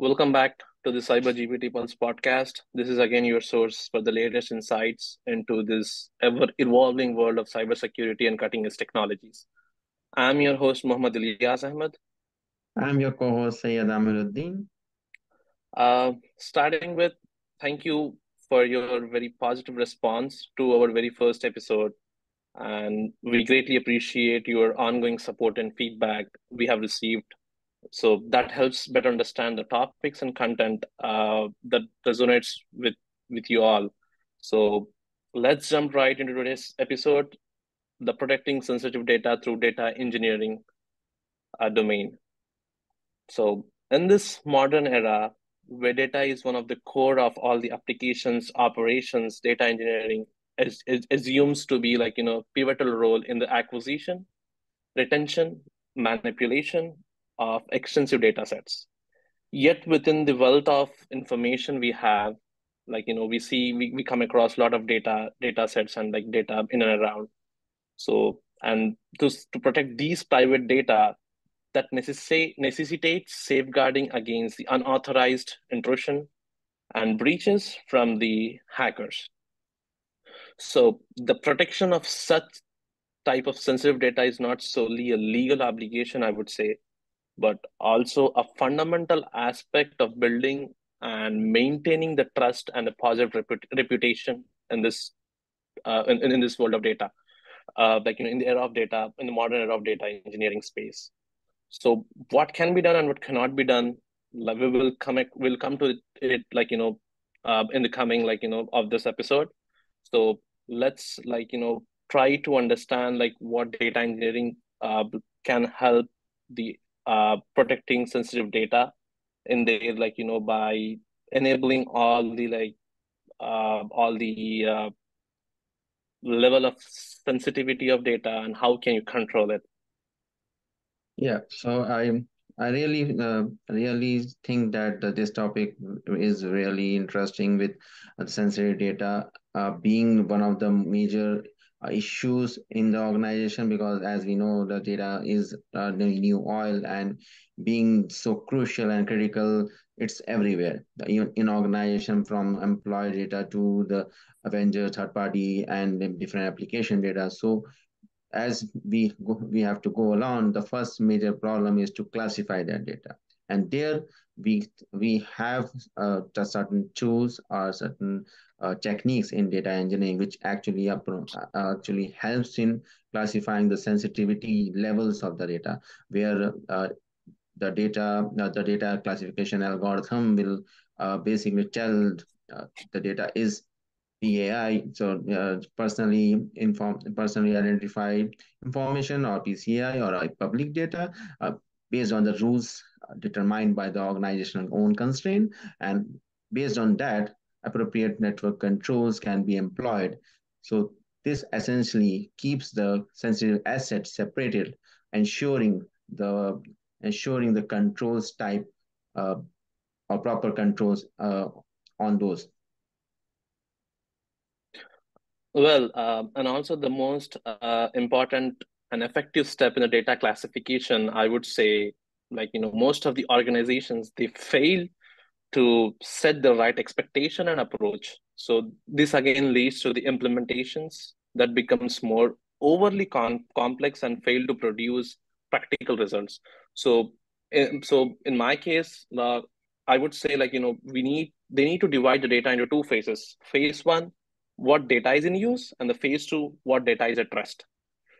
Welcome back to the Cyber GPT Pulse podcast. This is again your source for the latest insights into this ever evolving world of cybersecurity and cutting edge technologies. I'm your host, Muhammad Ilyas Ahmed. I'm your co-host Sayyid Amiruddin. Starting with, thank you for your very positive response to our very first episode. And we greatly appreciate your ongoing support and feedback we have received. So that helps better understand the topics and content that resonates with you all. So let's jump right into today's episode, the protecting sensitive data through data engineering domain. So in this modern era, where data is one of the core of all the applications, operations, data engineering assumes to be pivotal role in the acquisition, retention, manipulation of extensive data sets. Yet within the wealth of information we have, we come across a lot of data sets and like data in and around. So and to protect these private data, that necessitates safeguarding against the unauthorized intrusion and breaches from the hackers. So the protection of such type of sensitive data is not solely a legal obligation, I would say, but also a fundamental aspect of building and maintaining the trust and the positive reputation in this in this world of data, in the era of data, in the modern era of data engineering space. So, what can be done and what cannot be done? Like we'll come to it in the coming of this episode. So let's try to understand what data engineering can help the protecting sensitive data in there, by enabling all the level of sensitivity of data and how can you control it. I really think that this topic is really interesting with sensitive data being one of the major issues in the organization, because as we know the data is the new oil, and being so crucial and critical, it's everywhere in organization, from employee data to the Avenger third party and the different application data. So as we have to go along, the first major problem is to classify that data. And there we have the certain tools or certain techniques in data engineering which actually helps in classifying the sensitivity levels of the data, where the data classification algorithm will basically tell the data is PAI, so personally identified information, or PCI, or public data, based on the rules determined by the organizational own constraint. And based on that, appropriate network controls can be employed. So this essentially keeps the sensitive assets separated, ensuring the ensuring the controls type uh, or proper controls on those. Well, and also the most important and effective step in the data classification, I would say, most of the organizations, they fail to set the right expectation and approach. So this again leads to the implementations that becomes more overly complex and fail to produce practical results. So, so in my case, I would say they need to divide the data into two phases. Phase one, what data is in use, and the phase two, what data is at rest.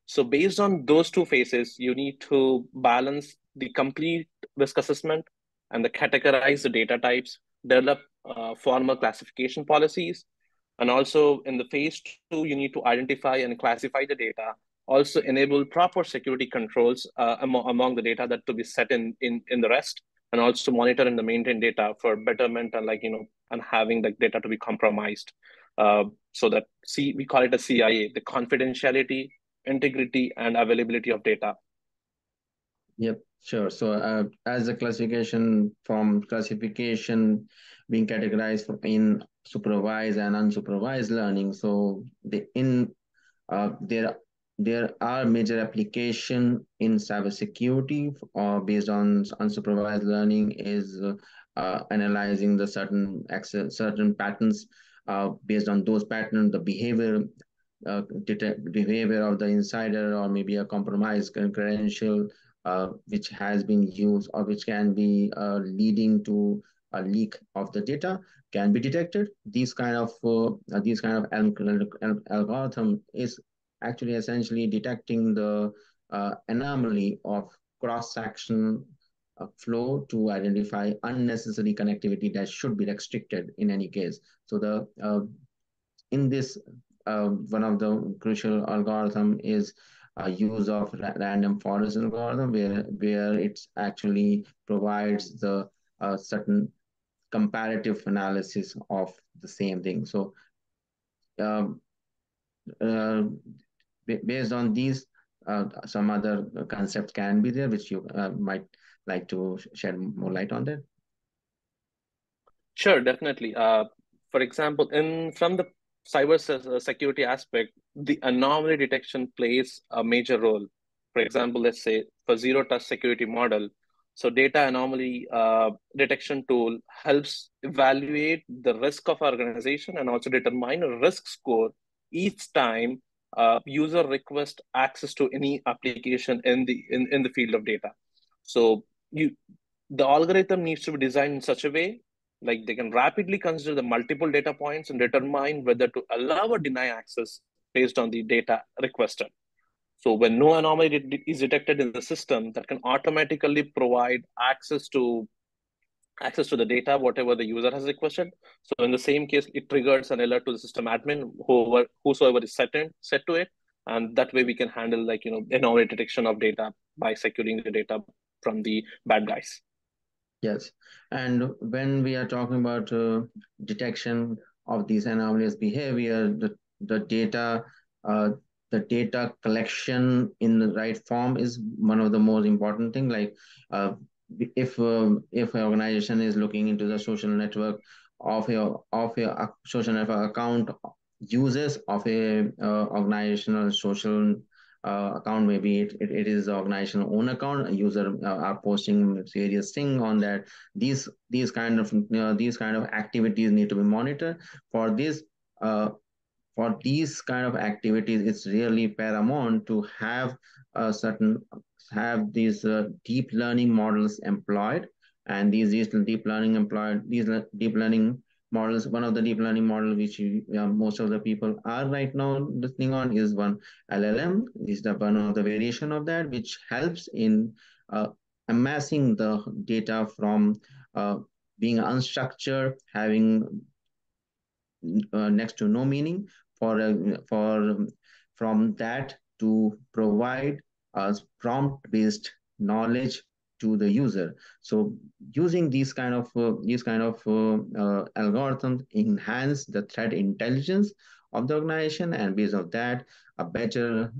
So based on those two phases, you need to balance the complete risk assessment and the categorize the data types, develop formal classification policies, and also in the phase two, you need to identify and classify the data. Also enable proper security controls among the data that to be set in the rest, and also monitor and maintain data for betterment and and having the data to be compromised. So that we call it a CIA, the confidentiality, integrity, and availability of data. Yep, sure. So, as a classification from classification being categorized in supervised and unsupervised learning, so there are major application in cybersecurity based on unsupervised learning is analyzing the certain patterns. Based on those patterns, the behavior of the insider, or maybe a compromised credential which has been used, or which can be leading to a leak of the data, can be detected. These kind of algorithm is actually essentially detecting the anomaly of cross-section flow to identify unnecessary connectivity that should be restricted in any case. So the in this one of the crucial algorithm is use of random forest algorithm, where it actually provides the certain comparative analysis of the same thing. So um, uh, based on these, some other concepts can be there, which you might like to shed more light on that. Sure, definitely. For example, in from the security aspect, the anomaly detection plays a major role. For example, let's say for zero trust security model, so data anomaly detection tool helps evaluate the risk of organization and also determine a risk score each time user request access to any application in the field of data. So you the algorithm needs to be designed in such a way like they can rapidly consider the multiple data points and determine whether to allow or deny access based on the data requested. So when no anomaly is detected in the system, that can automatically provide access to the data whatever the user has requested. So in the same case, it triggers an alert to the system admin, whosoever is set to it, and that way we can handle anomaly detection of data by securing the data from the bad guys. Yes, and when we are talking about detection of these anomalous behavior, the data, uh, the data collection in the right form is one of the most important thing. Like, uh, if an organization is looking into the social network of your social network account, uses of a organizational social account, maybe it is the organizational own account, a user are posting serious thing on that. These kind of activities need to be monitored. For these uh, for these kind of activities, it's really paramount to have these deep learning models employed. And these deep learning models, one of the deep learning model which most of the people are right now listening on is one LLM. Is the one of the variation of that, which helps in uh, amassing the data from uh, being unstructured, having next to no meaning, for from that to provide us prompt-based knowledge to the user. So using these kind of algorithms enhance the threat intelligence of the organization, and based on that, a better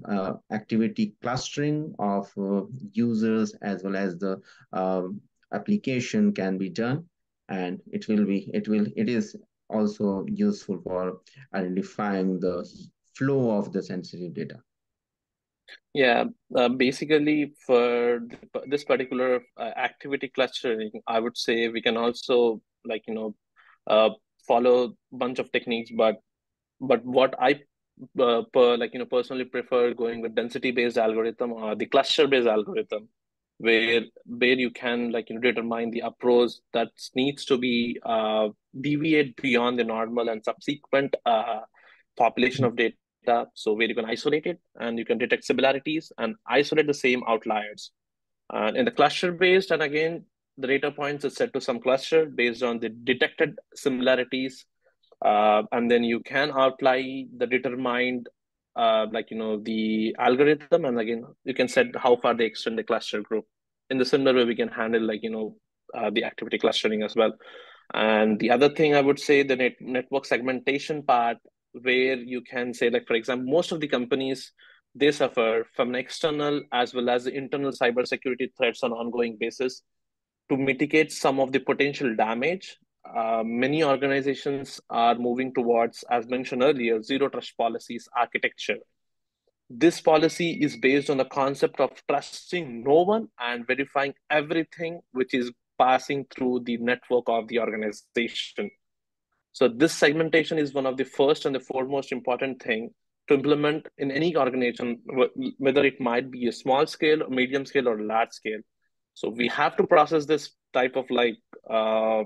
activity clustering of users as well as the application can be done. And it is also useful for identifying the flow of the sensitive data. Yeah, basically for this particular activity clustering, I would say we can also uh, follow a bunch of techniques, but what I personally prefer going with density based algorithm or the cluster based algorithm, where you can determine the approach that needs to be deviate beyond the normal and subsequent population of data. So where you can isolate it and you can detect similarities and isolate the same outliers. And in the cluster based, and again, the data points is set to some cluster based on the detected similarities, and then you can outline the determined, the algorithm, and again, you can set how far they extend the cluster group. In the similar way, we can handle the activity clustering as well. And the other thing I would say, the network segmentation part, where you can say, like, for example, most of the companies, they suffer from an external as well as the internal cybersecurity threats on an ongoing basis. To mitigate some of the potential damage, many organizations are moving towards, as mentioned earlier, zero trust policies architecture. This policy is based on the concept of trusting no one and verifying everything which is passing through the network of the organization. So this segmentation is one of the first and the foremost important thing to implement in any organization, whether it might be a small scale, medium scale, or large scale. So we have to process this type of uh,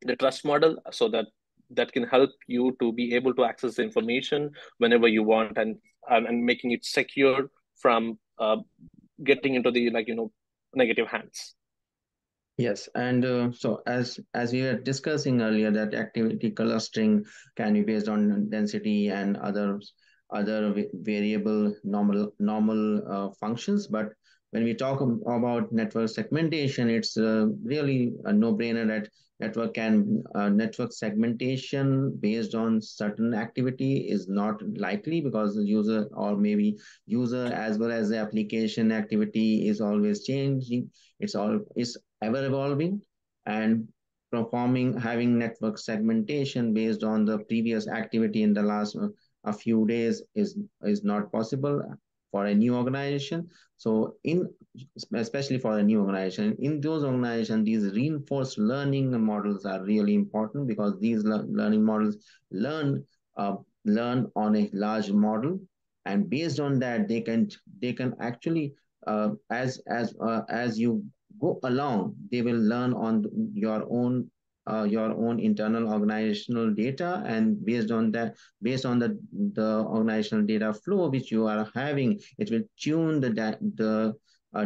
the trust model so that that can help you to be able to access the information whenever you want, and making it secure from getting into the negative hands. Yes, and so as we were discussing earlier, that activity clustering can be based on density and other variable normal functions. But when we talk about network segmentation, it's really a no-brainer that network segmentation based on certain activity is not likely, because the user, or maybe user as well as the application activity, is always changing. It's ever evolving, and performing having network segmentation based on the previous activity in the last a few days is not possible for a new organization. So in especially for a new organization, in those organizations, these reinforced learning models are really important, because these learning models learn learn on a large model, and based on that they can actually as you go along, they will learn on your own internal organizational data, and based on the organizational data flow which you are having, it will tune the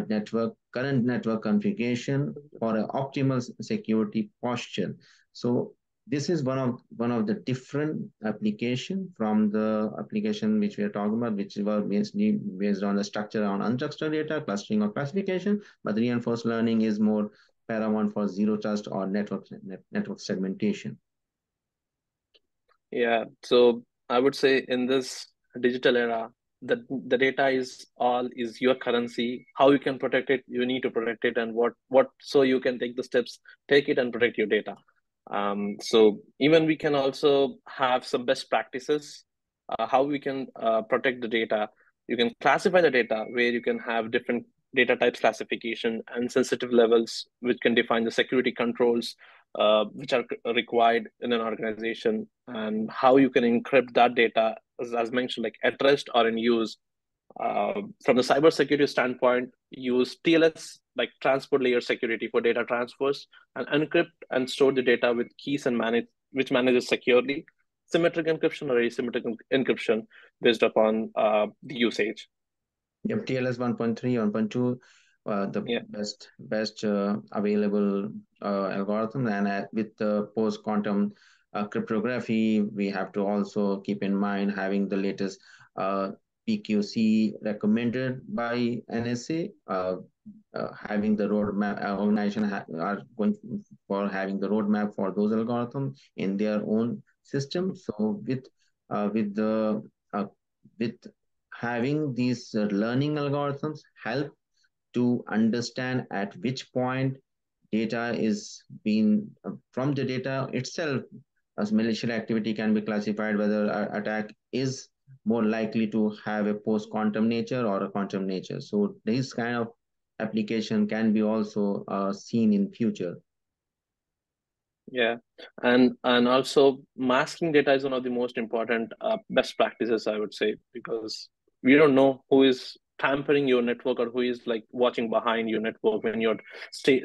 network current network configuration for an optimal security posture. So this is one of the different application from the application which we are talking about, which were based on the structure on unstructured data, clustering or classification. But reinforced learning is more paramount for zero trust or network segmentation. Yeah, so I would say in this digital era, the data is your currency. How you can protect it, you need to protect it, and what so you can take the steps, take it and protect your data. So even we can also have some best practices, how we can protect the data. You can classify the data where you can have different data types classification and sensitive levels, which can define the security controls which are required in an organization, and how you can encrypt that data, as mentioned, like at rest or in use. From the cybersecurity standpoint, use TLS, like transport layer security, for data transfers, and encrypt and store the data with keys and which manages securely. Symmetric encryption or asymmetric encryption based upon the usage. Yep, TLS 1.3, 1.2, the Yeah. best available algorithm. And with the post quantum cryptography, we have to also keep in mind having the latest PQC recommended by NSA. Having the roadmap, organization are going for having the roadmap for those algorithms in their own system. So with the with having these learning algorithms help to understand at which point data is being from the data itself, as malicious activity can be classified, whether attack is more likely to have a post quantum nature or a quantum nature. So this kind of application can be also seen in future. Yeah, and also masking data is one of the most important best practices, I would say, because we don't know who is tampering your network or who is like watching behind your network when you're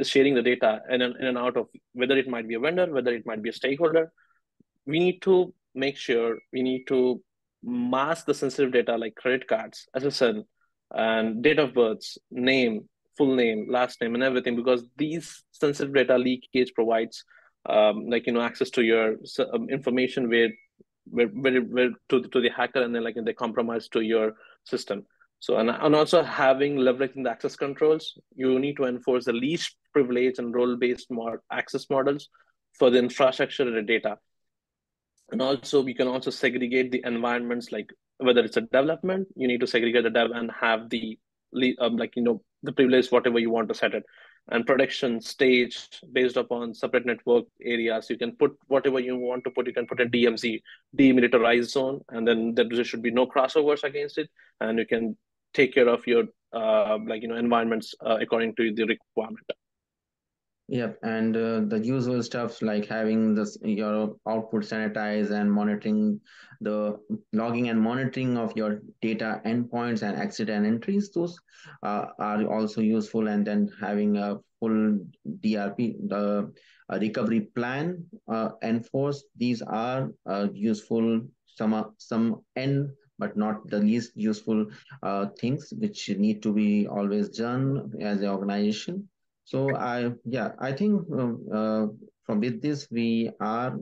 sharing the data in and out of, whether it might be a vendor, whether it might be a stakeholder. We need to make sure we need to mask the sensitive data like credit cards, SSN, and date of births, name, full name, last name, and everything, because these sensitive data leakage provides access to your information where to the hacker, and then like they compromise to your system. So and also having leveraging the access controls, you need to enforce the least privilege and role based access models for the infrastructure and the data. And also we can also segregate the environments, like whether it's a development, you need to segregate the dev and have the the privilege whatever you want to set it. And production stage, based upon separate network areas, you can put whatever you want to put. You can put a DMZ, demilitarized zone, and then there should be no crossovers against it, and you can take care of your environments according to the requirement. Yep, and the usual stuff like having this your output sanitized and monitoring the logging and monitoring of your data endpoints and exit and entries. Those are also useful, and then having a full DRP, the recovery plan enforced. These are useful. Some end, but not the least useful things which need to be always done as an organization. So I think from with this we are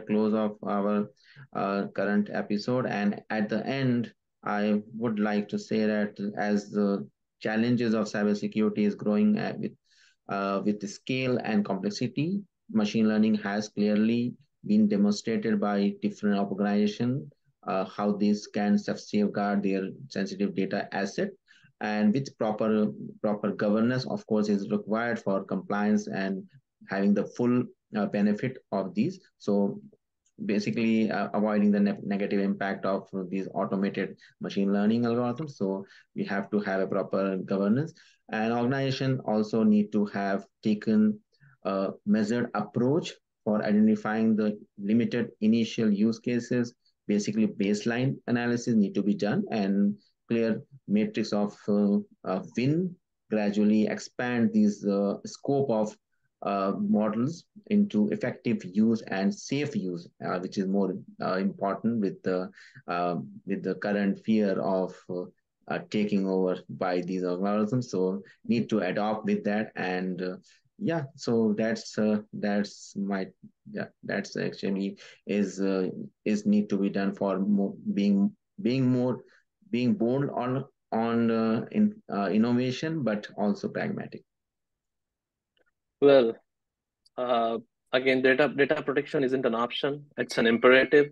close of our current episode, and at the end, I would like to say that as the challenges of cybersecurity is growing with the scale and complexity, machine learning has clearly been demonstrated by different organizations how these can safeguard their sensitive data asset, and with proper governance, of course, is required for compliance and having the full benefit of these. So basically avoiding the negative impact of these automated machine learning algorithms. So we have to have a proper governance, and organization also need to have taken a measured approach for identifying the limited initial use cases. Basically baseline analysis need to be done, and clear matrix of win gradually expand these scope of models into effective use and safe use, which is more important with the current fear of taking over by these algorithms. So need to adopt with that, and yeah. So that's my yeah. That's actually is need to be done for being more being bold on innovation, but also pragmatic. Well, uh, again, data protection isn't an option; it's an imperative.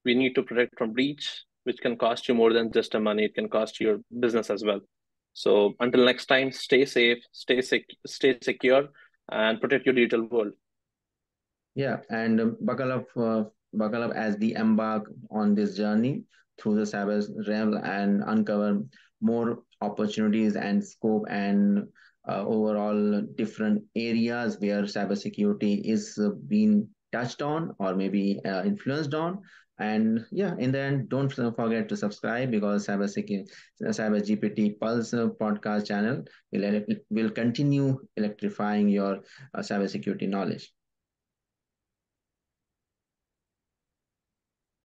We need to protect from breach, which can cost you more than just a money. It can cost you your business as well. So until next time, stay safe, stay secure, and protect your digital world. Yeah, and buckle up as we embark on this journey through the cyber realm and uncover more opportunities and scope and overall different areas where cybersecurity is being touched on or maybe influenced on. And yeah, in the end, don't forget to subscribe because Cyber GPT Pulse podcast channel will continue electrifying your cybersecurity knowledge.